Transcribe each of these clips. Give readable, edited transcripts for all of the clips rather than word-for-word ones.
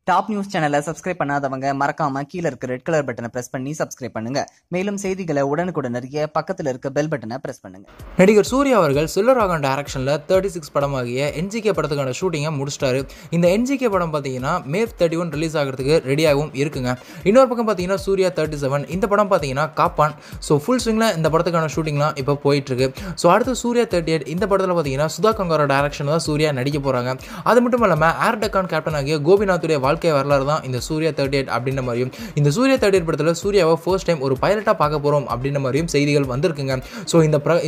Top news சேனலை subscribe பண்ணாதவங்க மறக்காம கீழ இருக்க ரெட் கலர் பட்டனை பிரஸ் பண்ணி சப்ஸ்கிரைப் பண்ணுங்க. மேலும் செய்திகளை உடனுக்குடன் அறிய பக்கத்துல இருக்க பெல் பட்டனை பிரஸ் பண்ணுங்க. நடிகர் சூர்யா அவர்கள் செல்வராகவன் டைரக்ஷன்ல 36 படமாகிய என்ஜிகே படத்துக்கான ஷூட்டிங்கை முடிச்சிட்டாரு. இந்த என்ஜிகே படம் பார்த்தீங்கன்னா மே 31 ரிலீஸ் ஆகிறதுக்கு ரெடியாகவும் இருக்குங்க. இன்னொரு பக்கம் பார்த்தீங்கன்னா சூர்யா 37 இந்த படம் பார்த்தீங்கன்னா காப்பான். ஸோ ஃபுல் ஸ்விங்ல இந்த படத்துக்கான ஷூட்டிங்லாம் இப்போ போயிட்டு இருக்கு. ஸோ அடுத்து சூர்யா 38 இந்த படத்தில் பார்த்தீங்கன்னா சுதா கங்காரா டைரக்ஷன் தான் சூர்யா நடிக்க போறாங்க. அது மட்டும் இல்லாமல் ஏர் டெக்கான் கேப்டன் ஆகிய கோபிநாத்துடைய வாழ்க்கை வரலாறு தான் இந்த சூர்யா 38 அப்படின்ற மாதிரியும், இந்த சூர்யா 38 படத்தில் சூர்யாவை ஃபர்ஸ்ட் டைம் ஒரு பைலட்டா பார்க்க போறோம் அப்படின்ற மாதிரியும் செய்திகள் வந்திருக்குங்க. ஸோ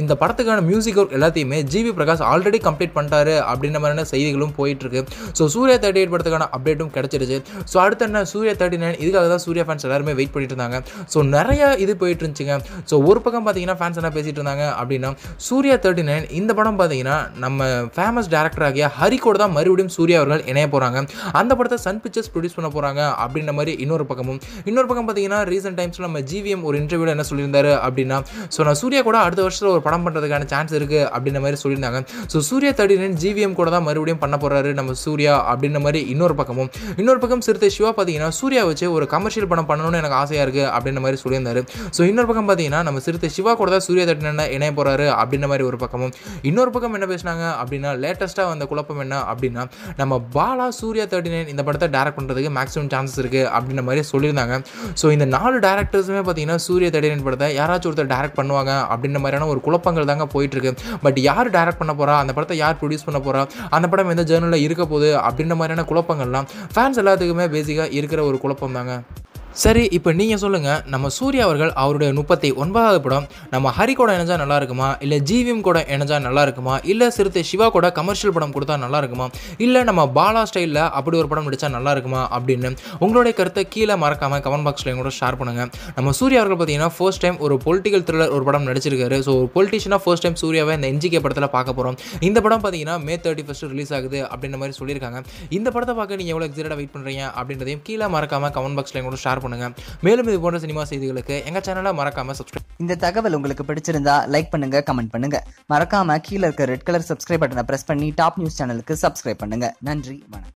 இந்த படத்துக்கான மியூசிக் ஒர்க் எல்லாத்தையுமே ஜிவி பிரகாஷ் ஆல்ரெடி கம்ப்ளீட் பண்ணிட்டாரு அப்படின்ற மாதிரியான செய்திகளும் போயிட்டு இருக்கு. ஸோ சூர்யா 38 படத்துக்கான அப்டேட்டும் கிடைச்சிருச்சு. ஸோ அடுத்து என்ன சூர்யா 39 இதுக்காக தான் சூர்யா ஃபேன்ஸ் எல்லாருமே வெயிட் பண்ணிட்டு இருந்தாங்க. ஸோ நிறைய இது போயிட்டு இருந்துச்சுங்க. ஸோ ஒரு பக்கம் பார்த்தீங்கன்னா ஃபேன்ஸ் என்ன பேசிட்டு இருந்தாங்க அப்படின்னா, சூர்யா 39 இந்த படம் பார்த்தீங்கன்னா நம்ம ஃபேமஸ் டேரக்டர் ஆகிய ஹரி கூட தான் மறுபடியும் சூர்யா அவர்கள் இணைய போறாங்க. அந்த படத்தை சன் பிக்சர்ஸ் ப்ரொடியூஸ் பண்ண போறாங்க அப்படின்ற மாதிரி இன்னொரு பக்கம் பார்த்தீங்கன்னா ரீசென்ட் டைம்ஸ்ல நம்ம ஜிவிஎம் ஒரு இன்டர்வியூல என்ன சொல்லியிருந்தாரு அப்படின்னா, ஸோ நான் சூர்யா கூட அடுத்த வருஷத்துல ஒரு படம் பண்றதுக்கான சான்ஸ் இருக்கு அப்படின்ற மாதிரி சொல்லியிருந்தாங்க. ஸோ சூர்யா 39 ஜிவிஎம் கூட தான் மறுபடியும் பண்ண போறாரு நம்ம சூர்யா அப்படின்ற மாதிரி இன்னொரு பக்கம் சிறுத்தை சிவா பார்த்தீங்கன்னா சூர்யா வச்சு ஒரு கமர்ஷியல் படம் பண்ணணும்னு எனக்கு ஆசையா இருக்கு அப்படின்ற மாதிரி சொல்லியிருந்தாரு. ஸோ இன்னொரு பக்கம் பார்த்தீங்கன்னா நம்ம சிறுத்தை சிவா கூட தான் சூர்யா 39 இணைய போறாரு அப்படின்ற மாதிரி ஒரு பக்கமும், இன்னொரு பக்கம் என்ன பேசினாங்க அப்படின்னா லேட்டஸ்டா வந்த குழப்பம் என்ன அப்படின்னா, நம்ம பாலா சூர்யா 39 இந்த படத்தை டைரக்ட் பண்றதுக்கு மேக்ஸிமம் சான்சஸ் இருக்கு அப்படின்ற மாதிரி சொல்லியிருந்தாங்க. ஸோ இந்த 4 டேரக்டர்ஸுமே பார்த்தீங்கன்னா சூர்யா 39 படத்தை யாராச்சும் ஒருத்தர் டைரக்ட் பண்ணுவாங்க அப்படின்ற மாதிரியான ஒரு குழப்பங்கள் தாங்க போயிட்டு இருக்கு. பட் யார் டைரக்ட் பண்ண போறா, அந்த படத்தை யார் ப்ரொடியூஸ் பண்ண போறா, அந்த படம் எந்த ஜேர்னலில் இருக்க போகுது அப்படின்ற மாதிரியான குழப்பங்கள்லாம் ஃபேன்ஸ் எல்லாத்துக்குமே பேசிக்காக இருக்கிற ஒரு குழப்பம் தாங்க. சரி, இப்போ நீங்கள் சொல்லுங்கள், நம்ம சூர்யா அவர்கள் அவருடைய 39வது படம் நம்ம ஹரி கூட இணைஞ்சா நல்லா இருக்குமா, இல்லை ஜிவிஎம் கூட இணைஞ்சா நல்லா இருக்குமா, இல்லை சிறுத்தை சிவா கூட கமர்ஷியல் படம் கொடுத்தா நல்லா இருக்குமா, இல்லை நம்ம பாலா ஸ்டைலில் அப்படி ஒரு படம் நடித்தா நல்லா இருக்குமா அப்படின்னு உங்களுடைய கருத்தை கீழே மறக்காமல் கமெண்ட் பாக்ஸில் கூட ஷேர் பண்ணுங்கள். நம்ம சூர்யா அவர்கள் பார்த்தீங்கன்னா ஃபர்ஸ்ட் டைம் ஒரு பொலிட்டிக்கல் த்ரில்லர் ஒரு படம் நடிச்சிருக்காரு. ஸோ ஒரு பொலிட்டிஷியனாக ஃபர்ஸ்ட் டைம் சூர்யாவை இந்த என்ஜிகே படத்தில் பார்க்க போகிறோம். இந்த படம் பார்த்தீங்கன்னா மே 31 ரிலீஸ் ஆகுது அப்படின்ற மாதிரி சொல்லியிருக்காங்க. இந்த படத்தை பார்க்க நீங்கள் எவ்வளோ எக்ஸைட்டடாக வெயிட் பண்ணுறீங்க அப்படின்றதையும் கீழே மறக்காமல் கமெண்ட் பாக்ஸில் கூட ஷேர் பண்ணுங்கள். மேலும் இது போன்ற சினிமா செய்திகளுக்கு எங்க சேனலை மறக்காம சப்ஸ்கிரைப். இந்த தகவல் உங்களுக்கு பிடிச்சிருந்தா லைக் பண்ணுங்க, கமெண்ட் பண்ணுங்க. மறக்காம கீழ இருக்க ரெட் கலர் சப்ஸ்கிரைப் பட்டனை பிரஸ் பண்ணி டாப் நியூஸ் சேனலுக்கு சப்ஸ்கிரைப் பண்ணுங்க. நன்றி, வணக்கம்.